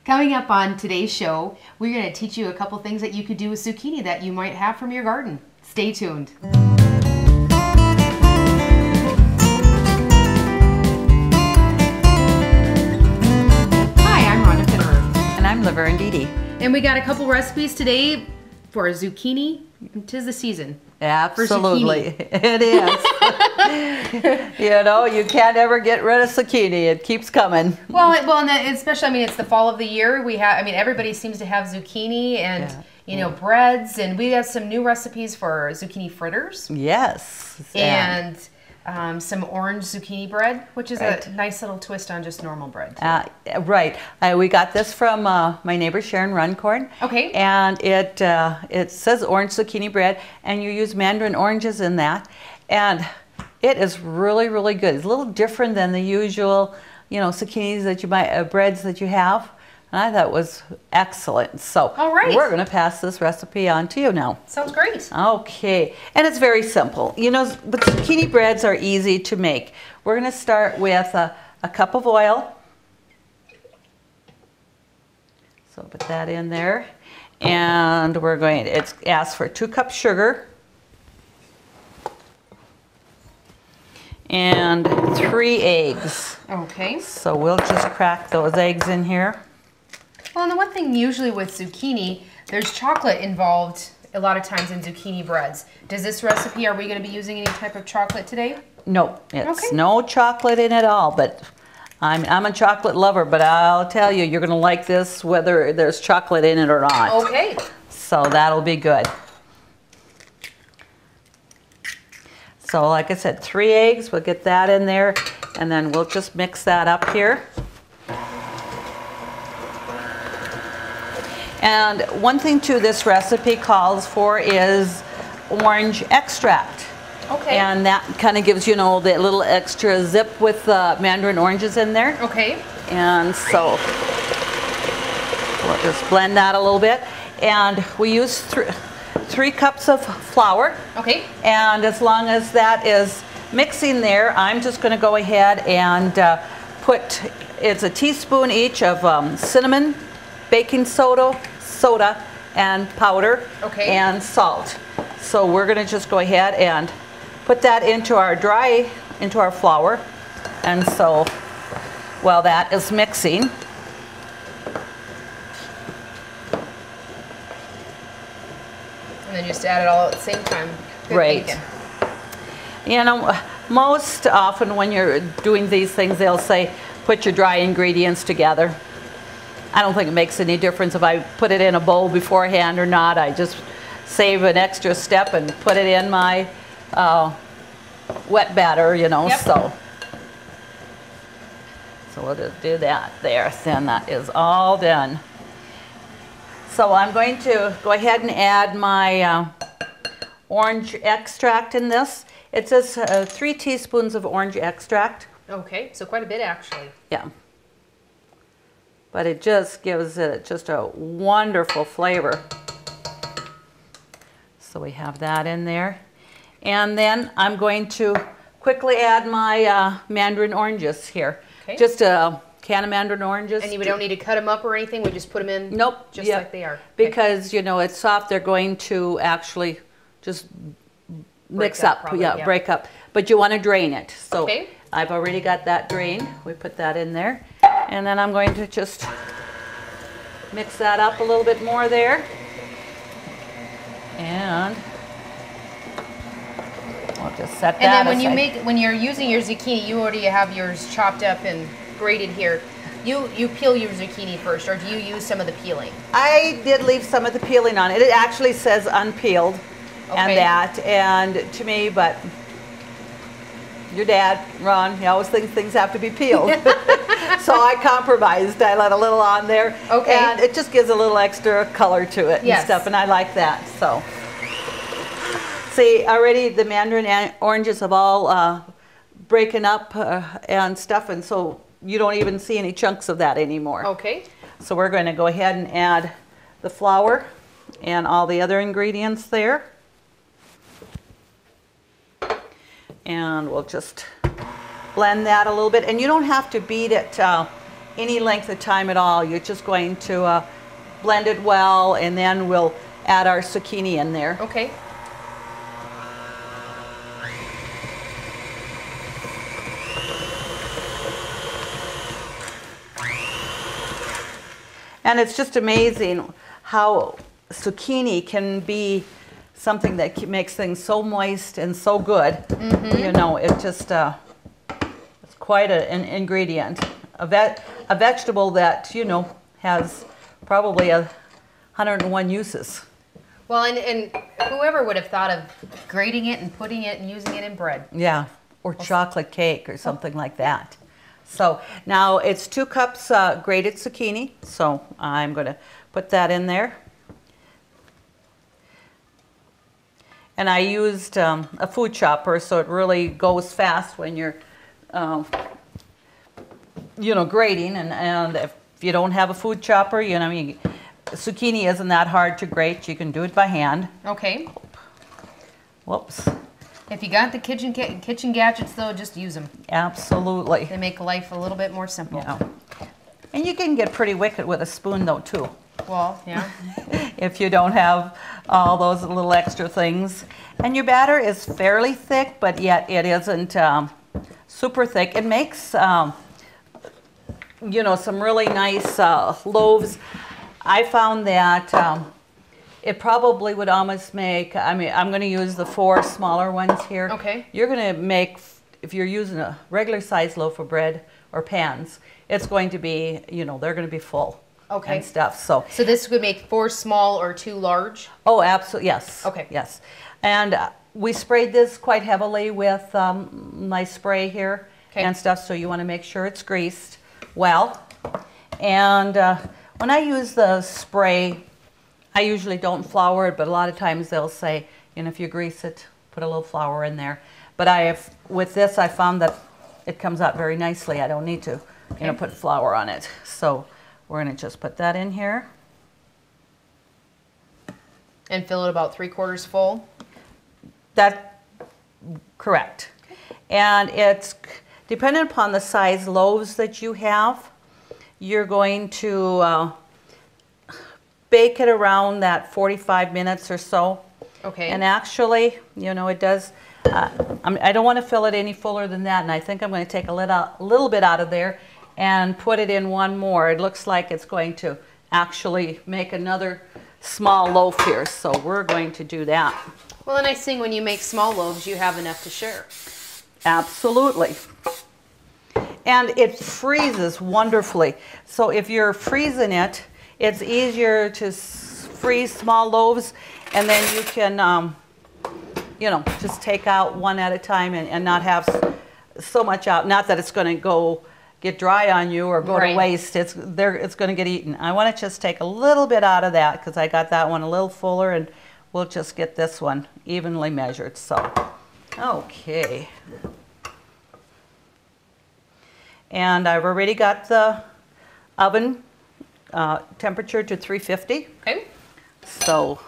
Coming up on today's show, we're going to teach you a couple things that you could do with zucchini that you might have from your garden. Stay tuned. Hi, I'm Rhonda and And I'm Laverne and And we got a couple recipes today for zucchini. 'Tis the season. Absolutely, it is. You know, you can't ever get rid of zucchini. It keeps coming. Well, and especially, I mean, it's the fall of the year. We have, I mean, everybody seems to have zucchini and, you know, breads. And we have some new recipes for zucchini fritters. Yes. And some orange zucchini bread, which is a nice little twist on just normal bread. Right. We got this from my neighbor Sharon Runcorn. Okay. And it says orange zucchini bread, and you use mandarin oranges in that, and it is really, really good. It's a little different than the usual, you know, zucchinis that you buy, breads that you have. And I thought it was excellent. So we're going to pass this recipe on to you now. Sounds great. Okay, and it's very simple. You know, but zucchini breads are easy to make. We're going to start with a cup of oil. So put that in there. And we're going to, it's asked for 2 cups sugar. And 3 eggs. Okay. So we'll just crack those eggs in here. Well, and the one thing usually with zucchini, there's chocolate involved a lot of times in zucchini breads. Does this recipe, are we going to be using any type of chocolate today? No, it's no chocolate in it at all, but I'm a chocolate lover, but I'll tell you, you're going to like this whether there's chocolate in it or not. Okay. So that'll be good. So like I said, 3 eggs, we'll get that in there, and then we'll just mix that up here. And one thing too this recipe calls for is orange extract. Okay. And that kind of gives, you know, that little extra zip with the mandarin oranges in there. Okay. And so we'll just blend that a little bit. And we use 3 cups of flour. Okay. And as long as that is mixing there, I'm just going to go ahead and put, it's a teaspoon each of cinnamon, baking soda, and powder, and salt. So we're going to just go ahead and put that into our flour. And so while that is mixing, and then just add it all at the same time. Good thinking. You know, most often when you're doing these things, they'll say put your dry ingredients together. I don't think it makes any difference if I put it in a bowl beforehand or not. I just save an extra step and put it in my wet batter, you know. Yep. So we'll just do that there. Then that is all done. So I'm going to go ahead and add my orange extract in this. It says 3 teaspoons of orange extract. Okay, so quite a bit actually. Yeah. But it just gives it just a wonderful flavor. So we have that in there. And then I'm going to quickly add my mandarin oranges here. Okay. Just a can of mandarin oranges. And we don't need to cut them up or anything? We just put them in just like they are? Because, you know, it's soft. They're going to actually just mix up. Probably, break up. But you want to drain it. So I've already got that drained. We put that in there. And then I'm going to just mix that up a little bit more there. And we'll just set that aside. And then when you're using your zucchini, you already have yours chopped up and grated here. You peel your zucchini first, or do you use some of the peeling? I did leave some of the peeling on it. It actually says unpeeled and to me, but your dad, Ron, he always thinks things have to be peeled. So I compromised. I let a little on there. Okay. And it just gives a little extra color to it and stuff, and I like that. So, see, already the mandarin oranges have all breaking up and stuff, and so you don't even see any chunks of that anymore. Okay. So we're going to go ahead and add the flour and all the other ingredients there. And we'll just blend that a little bit. And you don't have to beat it any length of time at all. You're just going to blend it well, and then we'll add our zucchini in there. Okay. And it's just amazing how zucchini can be something that makes things so moist and so good. Mm-hmm. You know, it just it's quite an ingredient. A vegetable that, you know, has probably 101 uses. Well, and whoever would have thought of grating it and putting it and using it in bread? Yeah, or chocolate cake or something like that. So now it's 2 cups grated zucchini, so I'm going to put that in there. And I used a food chopper, so it really goes fast when you're, you know, grating. And if you don't have a food chopper, you know, zucchini isn't that hard to grate. You can do it by hand. Okay. Whoops. If you got the kitchen gadgets, though, just use them. Absolutely. They make life a little bit more simple. Yeah. And you can get pretty wicked with a spoon, though, too. Well, yeah. If you don't have all those little extra things. And your batter is fairly thick, but yet it isn't super thick. It makes, you know, some really nice loaves. I found that it probably would almost make, I mean, I'm going to use the 4 smaller ones here. Okay. You're going to make, if you're using a regular size loaf of bread or pans, it's going to be, you know, they're going to be full. Okay. And stuff. So this would make 4 small or 2 large? Oh, absolutely, yes. Okay. Yes. And we sprayed this quite heavily with my spray here and stuff, so you want to make sure it's greased well. And when I use the spray, I usually don't flour it, but a lot of times they'll say, you know, if you grease it, put a little flour in there. But with this, I found that it comes out very nicely. I don't need to, you know, put flour on it. So we're going to just put that in here. And fill it about 3/4 full? That's correct. And it's dependent upon the size loaves that you have. You're going to bake it around that 45 minutes or so. Okay. And actually, you know, it does, I don't want to fill it any fuller than that, and I think I'm going to take a little bit out of there and put it in one more. It looks like it's going to actually make another small loaf here, so we're going to do that. Well, the nice thing when you make small loaves, you have enough to share. Absolutely. And it freezes wonderfully. So if you're freezing it, it's easier to freeze small loaves, and then you can, you know, just take out one at a time and not have so much out. Not that it's going to get dry on you or go to waste. It's going to get eaten. I want to just take a little bit out of that because I got that one a little fuller, and we'll just get this one evenly measured. So, okay. And I've already got the oven temperature to 350. Okay. So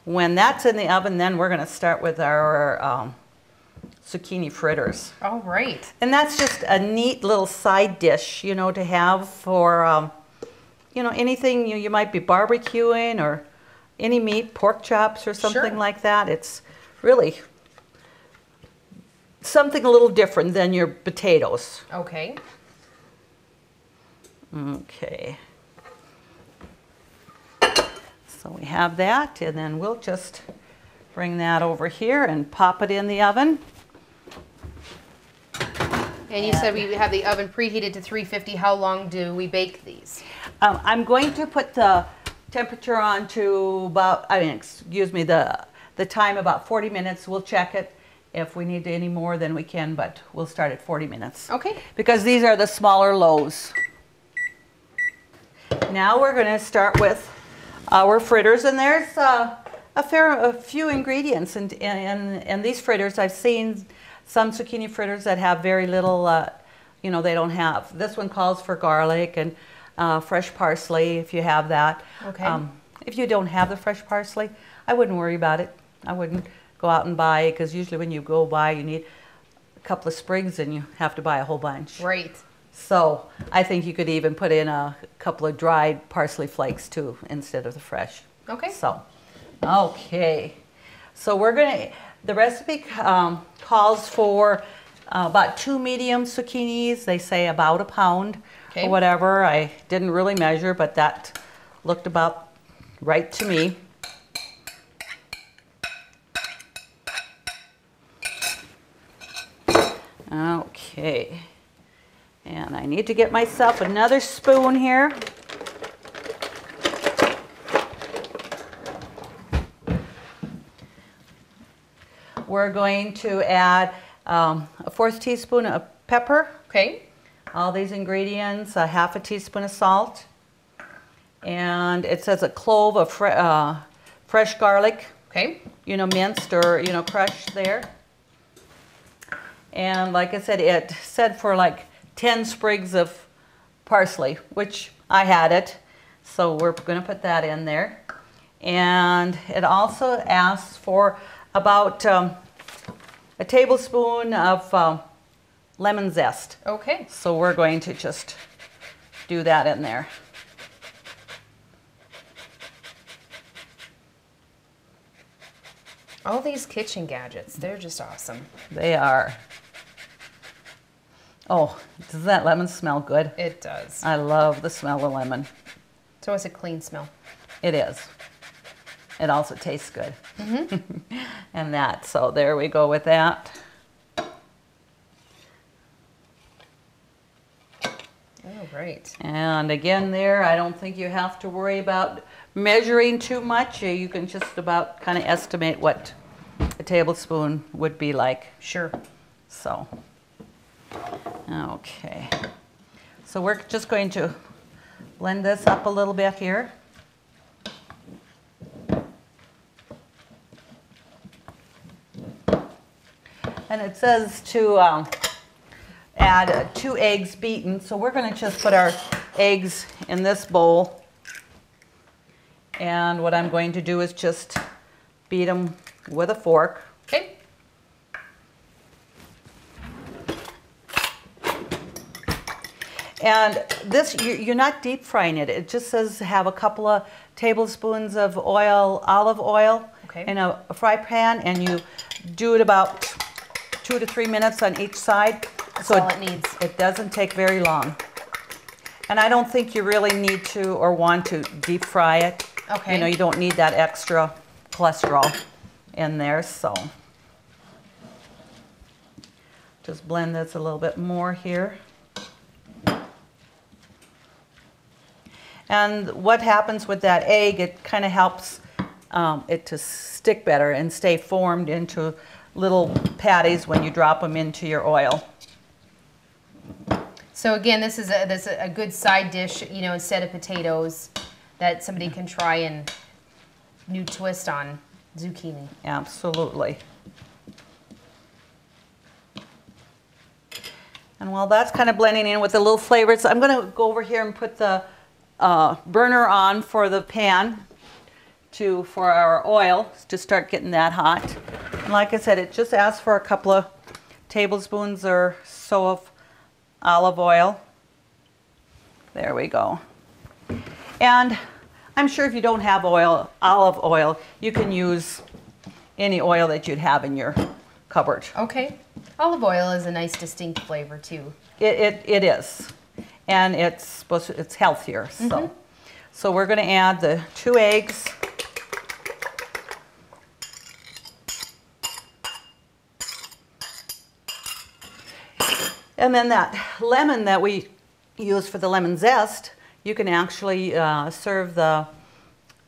when that's in the oven, then we're going to start with our zucchini fritters. All right. And that's just a neat little side dish, you know, to have for, you know, anything you might be barbecuing or any meat, pork chops or something like that. It's really something a little different than your potatoes. Okay. Okay. So we have that, and then we'll just bring that over here and pop it in the oven. And you said we have the oven preheated to 350. How long do we bake these? I'm going to put the temperature on to about, excuse me, the time about 40 minutes. We'll check it. If we need any more, then we can, but we'll start at 40 minutes. Okay. Because these are the smaller loaves. Now we're going to start with our fritters, and there's a few ingredients in these fritters. I've seen some zucchini fritters that have very little, you know, they don't have. This one calls for garlic and fresh parsley if you have that. Okay. If you don't have the fresh parsley, I wouldn't worry about it. I wouldn't go out and buy it, because usually when you go buy, you need a couple of sprigs and you have to buy a whole bunch. Right. So I think you could even put in a couple of dried parsley flakes too instead of the fresh. Okay. So, okay. So we're gonna, the recipe calls for about 2 medium zucchinis. They say about a pound or whatever. I didn't really measure, but that looked about right to me. Okay. And I need to get myself another spoon here. We're going to add a 1/4 teaspoon of pepper. Okay. All these ingredients, a 1/2 teaspoon of salt. And it says a clove of fresh garlic. Okay. You know, minced or, you know, crushed there. And like I said, it said for like 10 sprigs of parsley, which I had it. So we're going to put that in there. And it also asks for about a tablespoon of lemon zest. Okay. So we're going to just do that in there. All these kitchen gadgets, they're just awesome. They are. Oh, does that lemon smell good? It does. I love the smell of lemon. So it's a clean smell. It is. It also tastes good. And that, so there we go with that. Oh, great. And again there, I don't think you have to worry about measuring too much. You can just about kind of estimate what a tablespoon would be like. Sure. So, okay. So we're just going to blend this up a little bit here. And it says to add 2 eggs beaten. So we're going to just put our eggs in this bowl. And what I'm going to do is just beat them with a fork. Okay. And this, you're not deep frying it. It just says have a couple of tablespoons of oil, olive oil, in a fry pan, and you do it about 2 to 3 minutes on each side. That's all it needs. It doesn't take very long. And I don't think you really need to or want to deep fry it. Okay. You know, you don't need that extra cholesterol in there, so. Just blend this a little bit more here. And what happens with that egg, it kind of helps it to stick better and stay formed into little patties when you drop them into your oil. So again, this is a good side dish, you know, instead of potatoes, that somebody can try and new twist on zucchini. Absolutely. And while that's kind of blending in with the little flavors, I'm going to go over here and put the burner on for the pan for our oil to start getting that hot. And like I said, it just asks for a couple of tablespoons or so of olive oil. There we go. And I'm sure if you don't have olive oil, you can use any oil that you'd have in your cupboard. Okay. Olive oil is a nice distinct flavor too. It is. And it's healthier. So we're going to add the 2 eggs. And then that lemon that we use for the lemon zest, you can actually serve the,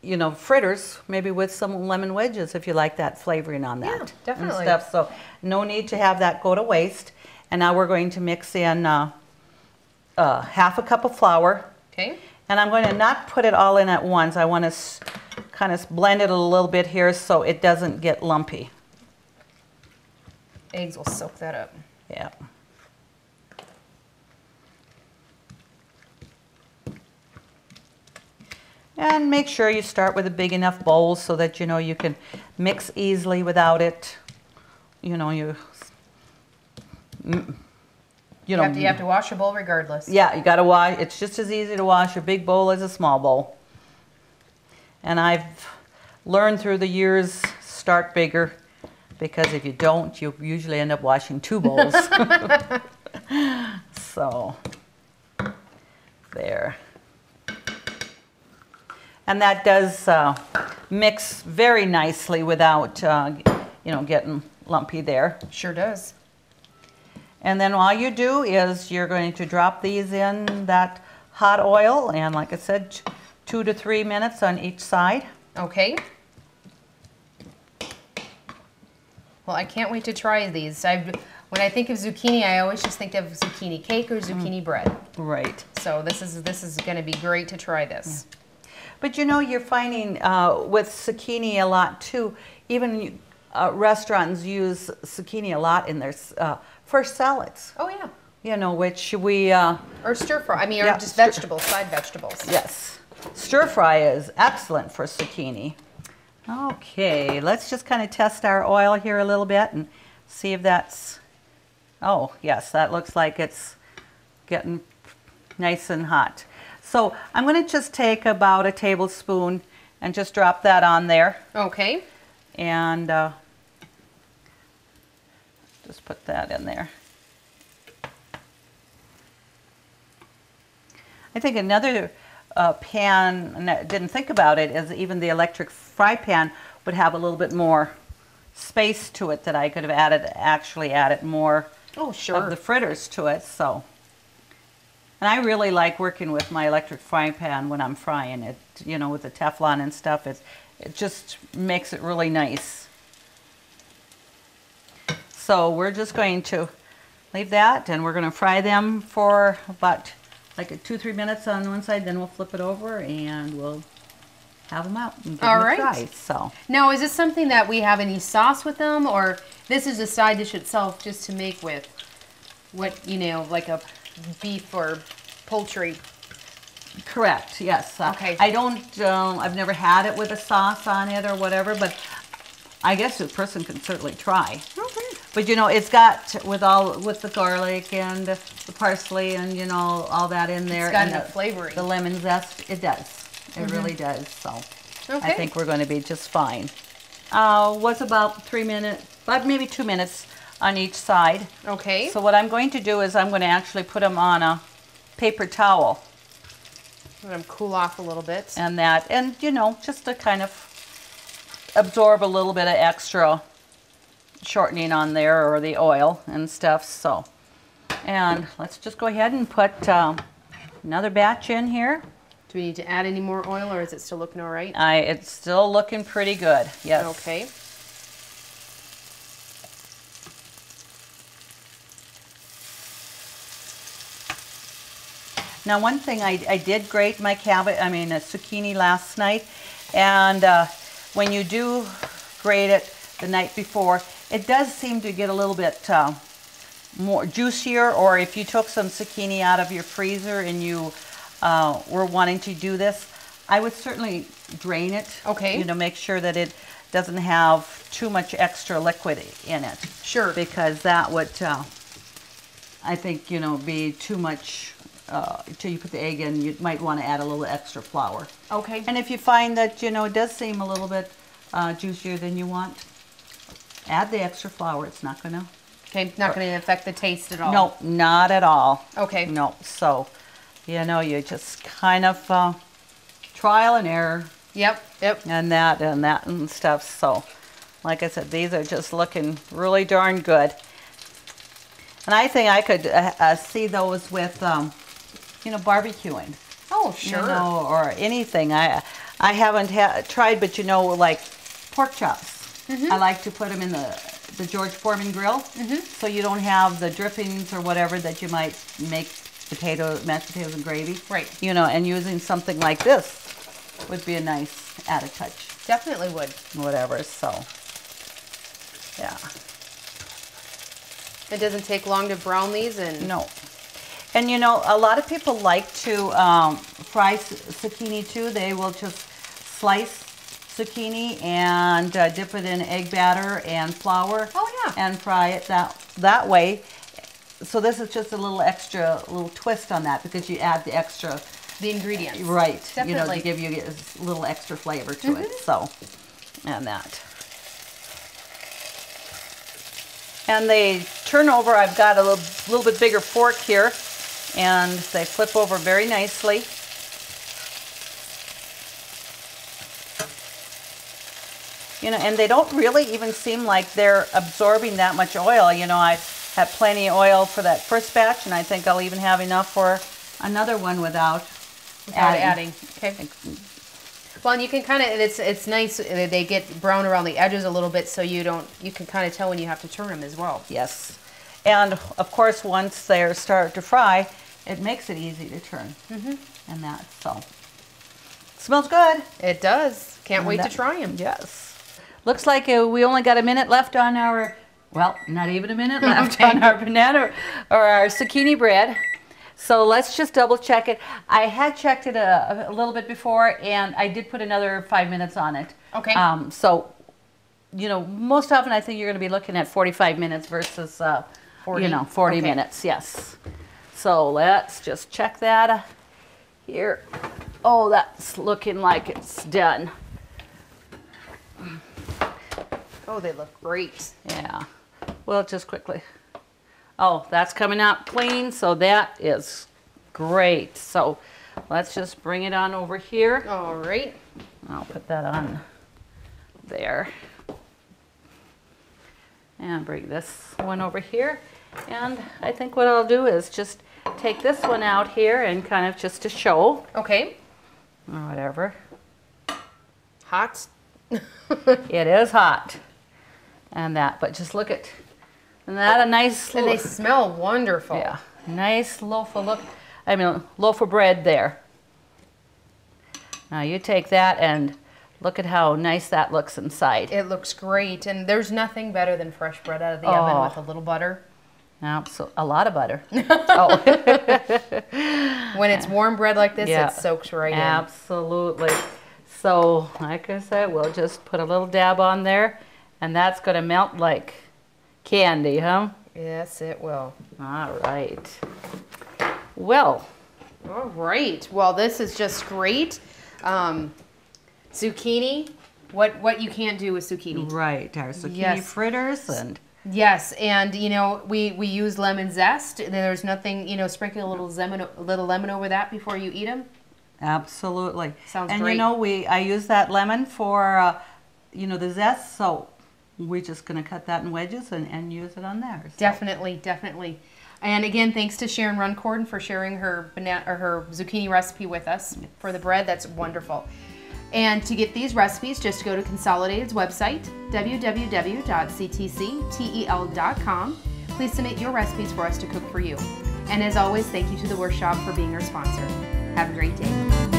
you know, fritters, maybe with some lemon wedges if you like that flavoring on that. Yeah, definitely. And stuff. So no need to have that go to waste. And now we're going to mix in 1/2 cup of flour. Okay. And I'm going to not put it all in at once. I want to kind of blend it a little bit here so it doesn't get lumpy. Eggs will soak that up. Yeah. And make sure you start with a big enough bowl so that you know you can mix easily without it. You know, you know. You have to wash your bowl regardless. Yeah, you got to wash. It's just as easy to wash a big bowl as a small bowl. And I've learned through the years, start bigger, because if you don't, you usually end up washing 2 bowls. So, there. And that does mix very nicely without, you know, getting lumpy there. Sure does. And then all you do is you're going to drop these in that hot oil, and like I said, 2 to 3 minutes on each side. Okay. Well, I can't wait to try these. When I think of zucchini, I always just think of zucchini cake or zucchini bread. Right. So this is going to be great to try this. Yeah. But you know, you're finding with zucchini a lot too. Even restaurants use zucchini a lot in their for salads. Oh yeah. You know, which we or stir fry. I mean, or just vegetables, side vegetables. Yes, stir fry is excellent for zucchini. Okay, let's just kind of test our oil here a little bit and see if that's. Oh yes, that looks like it's getting nice and hot. So I'm going to just take about a tablespoon and just drop that on there. Okay. And just put that in there. I think another pan, and I didn't think about it, is even the electric fry pan would have a little bit more space to it that I could have actually added more of the fritters to it. So. And I really like working with my electric frying pan when I'm frying it, you know, with the Teflon and stuff. It just makes it really nice. So we're just going to leave that, and we're going to fry them for about like 2-3 minutes on one side. Then we'll flip it over and we'll have them out and give them a try. So now, is this something that we have any sauce with them, or this is a side dish itself just to make with what, you know, like a beef or poultry? Correct, yes. Okay. I don't, I've never had it with a sauce on it or whatever, but I guess a person can certainly try. Okay. But you know, it's got with the garlic and the parsley and, you know, all that in there. It's got and enough flavoring. The lemon zest, it does. It really does. So I think we're going to be just fine. What's about 3 minutes, maybe 2 minutes on each side. Okay. So what I'm going to do is I'm going to actually put them on a paper towel. Let them cool off a little bit. And you know, just to kind of absorb a little bit of extra shortening on there, or the oil and stuff. So, and let's just go ahead and put another batch in here. Do we need to add any more oil, or is it still looking all right? It's still looking pretty good. Yes. Okay. Now, one thing, I did grate my zucchini last night, and when you do grate it the night before, it does seem to get a little bit more juicier. Or if you took some zucchini out of your freezer and you were wanting to do this, I would certainly drain it. Okay. You know, make sure that it doesn't have too much extra liquid in it. Sure. Because that would, I think, you know, be too much. Till you put the egg in, you might want to add a little extra flour. Okay. And if you find that, you know, it does seem a little bit juicier than you want, add the extra flour. It's not going to. Okay, not going to affect the taste at all. No, not at all. Okay. No. So, you know, you just kind of trial and error. Yep. And that and stuff. So, like I said, these are just looking really darn good. And I think I could see those with, you know, barbecuing. Oh, sure. You know, or anything. I haven't tried, but you know, like pork chops. I like to put them in the George Foreman grill, so you don't have the drippings or whatever that you might make mashed potatoes and gravy. Right. You know, and using something like this would be a nice added touch. Definitely would. Whatever. So, yeah. It doesn't take long to brown these, and no. And you know, a lot of people like to fry zucchini too. They will just slice zucchini and dip it in egg batter and flour. Oh yeah. And fry it that way. so this is just a little extra, little twist on that because you add the extra. The ingredients. Right. Definitely. You know, to give you a little extra flavor to it. So, and that. And they turn over. I've got a little bit bigger fork here, and they flip over very nicely. You know, and they don't really even seem like they're absorbing that much oil. You know, I had plenty of oil for that first batch, and I think I'll even have enough for another one without adding. Okay. Well, and you can kind of, it's nice, they get brown around the edges a little bit, so you can kind of tell when you have to turn them as well. Yes. And of course, once they start to fry, it makes it easy to turn. And that, so. Smells good. It does. Can't wait to try them. Yes. Looks like we only got a minute left on our, well, not even a minute left on our banana or our zucchini bread. So let's just double check it. I had checked it a little bit before, and I did put another 5 minutes on it. Okay. So, you know, most often I think you're going to be looking at 45 minutes versus, 40. you know, 40 minutes. Yes. So let's just check that here. Oh, that's looking like it's done. Oh, they look great. Yeah. Well, just quickly. Oh, that's coming out clean, so that is great. So let's just bring it on over here. All right. I'll put that on there. And bring this one over here. And I think what I'll do is just take this one out here and kind of just to show. Okay. Or whatever. Hot. It is hot. And that, but just look at, isn't that a nice And they smell wonderful. Yeah, nice loaf of bread there. Now you take that and look at how nice that looks inside. It looks great, and there's nothing better than fresh bread out of the oven with a little butter. So a lot of butter. Oh. When it's warm bread like this, it soaks right in. Absolutely. So, like I said, we'll just put a little dab on there, and that's going to melt like candy, huh? Yes, it will. All right. Well. All right. Well, this is just great. Zucchini. What you can't do with zucchini. Right. Our zucchini fritters and. Yes, and you know we use lemon zest. There's nothing, you know, sprinkle a little lemon over that before you eat them. Absolutely. Sounds and great. You know, I use that lemon for, you know, the zest, so we're just going to cut that in wedges and use it on there. So. Definitely, definitely. And again, thanks to Sharon Runcorn for sharing her her zucchini recipe with us for the bread. That's wonderful. And to get these recipes, just go to Consolidated's website, www.ctctel.com. Please submit your recipes for us to cook for you. And as always, thank you to the Workshop for being our sponsor. Have a great day.